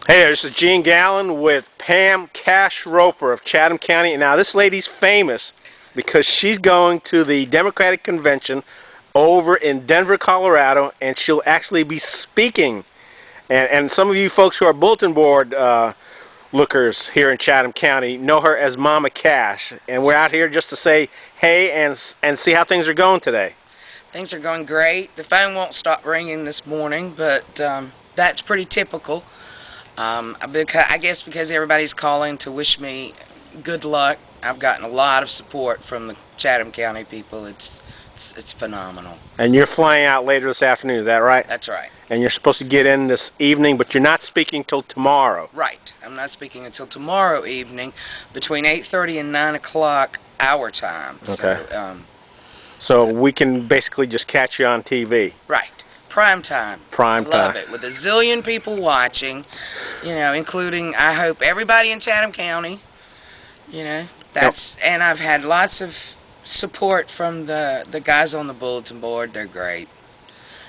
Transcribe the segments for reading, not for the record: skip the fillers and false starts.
Hey there, this is Gene Galin with Pam Cash-Roper of Chatham County. Now, this lady's famous because she's going to the Democratic Convention over in Denver, Colorado, and she'll actually be speaking. And some of you folks who are bulletin board lookers here in Chatham County know her as Mama Cash. And we're out here just to say hey and see how things are going today. Things are going great. The phone won't stop ringing this morning, but that's pretty typical. I guess because everybody's calling to wish me good luck. I've gotten a lot of support from the Chatham County people. It's phenomenal. And you're flying out later this afternoon, is that right? That's right. And you're supposed to get in this evening, but you're not speaking till tomorrow. Right. I'm not speaking until tomorrow evening between 8:30 and 9 o'clock our time. Okay. So, So we can basically just catch you on TV. right. Prime time. Prime Love time. it. With a zillion people watching, including, I hope, everybody in Chatham County. And I've had lots of support from the guys on the bulletin board. They're great.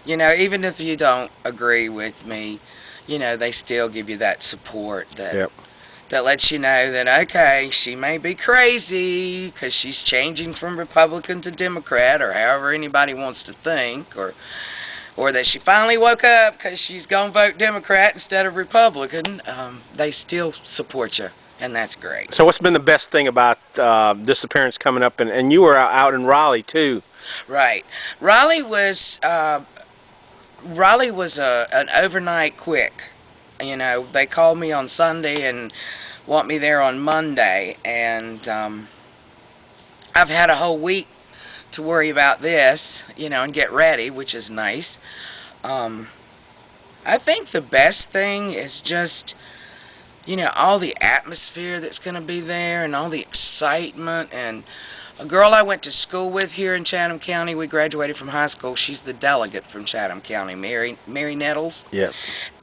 Even if you don't agree with me, they still give you that support Yep. that lets you know that, okay, she may be crazy because she's changing from Republican to Democrat, or however anybody wants to think, or that she finally woke up because she's going to vote Democrat instead of Republican. They still support you, and that's great. So what's been the best thing about this appearance coming up? And you were out in Raleigh too. Right. Raleigh was an overnight quick. They called me on Sunday and want me there on Monday, and I've had a whole week to worry about this, and get ready, which is nice. I think the best thing is just, all the atmosphere that's going to be there and all the excitement. And a girl I went to school with here in Chatham County, we graduated from high school. She's the delegate from Chatham County, Mary Nettles. Yep.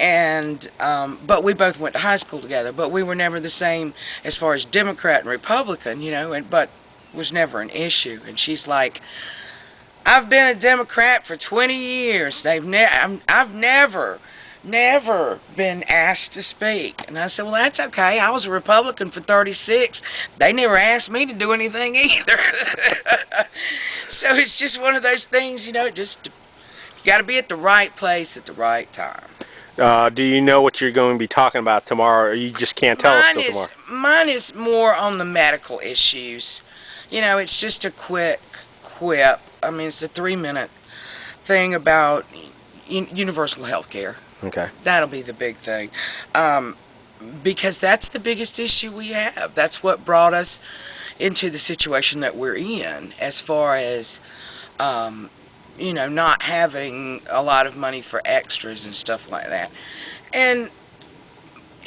And, but we both went to high school together, but we were never the same as far as Democrat and Republican, but was never an issue. And she's like, I've been a Democrat for 20 years. I've never been asked to speak. And I said, well, that's okay. I was a Republican for 36. They never asked me to do anything either. So it's just one of those things, just you got to be at the right place at the right time. Do you know what you're going to be talking about tomorrow, or you just can't tell us till tomorrow? Mine is more on the medical issues. It's just a quick quip. I mean, it's a 3-minute thing about universal health care. Okay. That'll be the big thing. Because that's the biggest issue we have. That's what brought us into the situation that we're in, as far as, not having a lot of money for extras and stuff like that. And,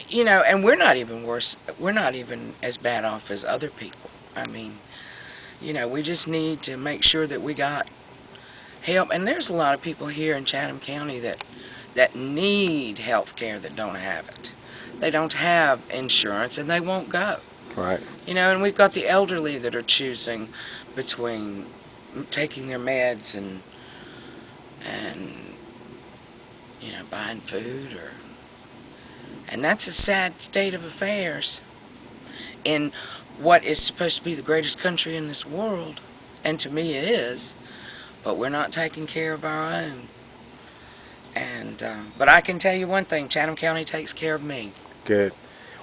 and we're not even worse. We're not even as bad off as other people. I mean, we just need to make sure that we got help. And there's a lot of people here in Chatham County that need health care that don't have it. They don't have insurance, and they won't go. Right. And we've got the elderly that are choosing between taking their meds and buying food, and that's a sad state of affairs in what is supposed to be the greatest country in this world, and to me it is, but we're not taking care of our own. And but I can tell you one thing: Chatham County takes care of me. Good.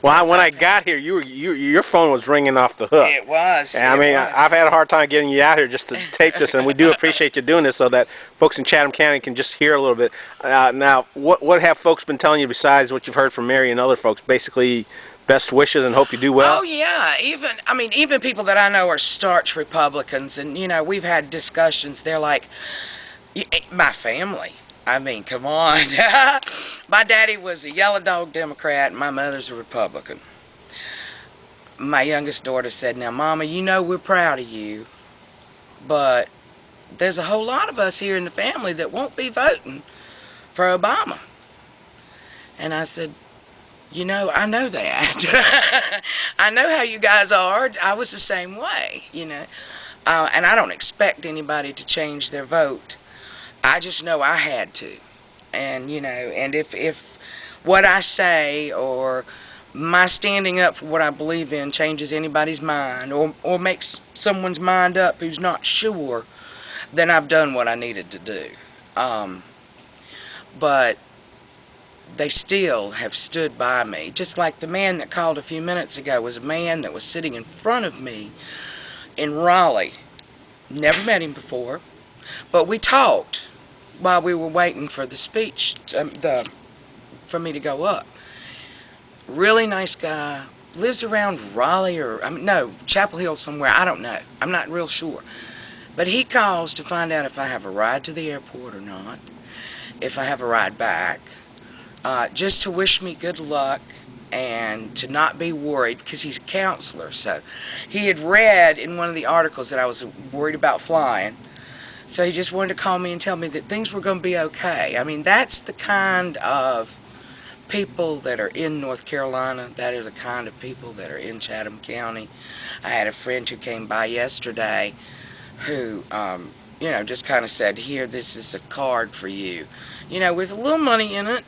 Well, when I got here, your phone was ringing off the hook. It was. And I've had a hard time getting you out here just to tape this, and we do appreciate you doing this so that folks in Chatham County can just hear a little bit. Now, what have folks been telling you besides what you've heard from Mary and other folks? Basically, best wishes and hope you do well. Oh yeah, even people that I know are starch Republicans, and we've had discussions. They're like, my family. I mean, come on. My daddy was a yellow dog Democrat, and my mother's a Republican. My youngest daughter said, now, Mama, we're proud of you, but there's a whole lot of us here in the family that won't be voting for Obama. And I said, I know that. I know how you guys are. I was the same way, and I don't expect anybody to change their vote. I just know I had to. And, and if what I say or my standing up for what I believe in changes anybody's mind or makes someone's mind up who's not sure, then I've done what I needed to do. But they still have stood by me. Just like the man that called a few minutes ago was a man that was sitting in front of me in Raleigh. Never met him before, but we talked while we were waiting for the speech, for me to go up. Really nice guy. Lives around Raleigh or, no, Chapel Hill somewhere. I don't know. I'm not real sure. But he calls to find out if I have a ride to the airport or not, if I have a ride back, just to wish me good luck and to not be worried because he's a counselor. So he had read in one of the articles that I was worried about flying. So he just wanted to call me and tell me that things were going to be okay. I mean, that's the kind of people that are in North Carolina. That are the kind of people that are in Chatham County. I had a friend who came by yesterday who, just kind of said, here, this is a card for you, with a little money in it,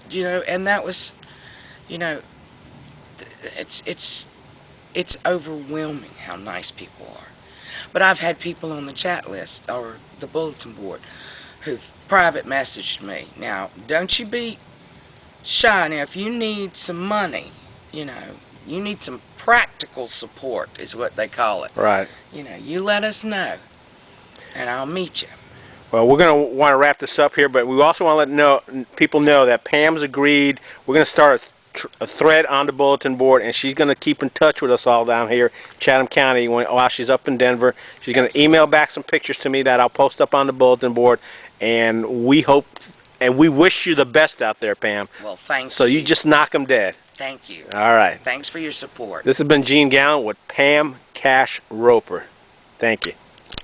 and that was, it's overwhelming how nice people are. But I've had people on the chat list or the bulletin board who've private messaged me. Now, don't you be shy. Now, if you need some money, you need some practical support is what they call it. Right. You let us know, and I'll meet you. Well, we're going to want to wrap this up here, but we also want to let people know that Pam's agreed. We're going to start a thread on the bulletin board, and she's going to keep in touch with us all down here, Chatham County, while she's up in Denver. She's going to email back some pictures to me that I'll post up on the bulletin board, and we hope and we wish you the best out there, Pam. Well, thank you. So you just knock them dead. Thank you. All right. Thanks for your support. This has been Gene Galin with Pam Cash-Roper. Thank you.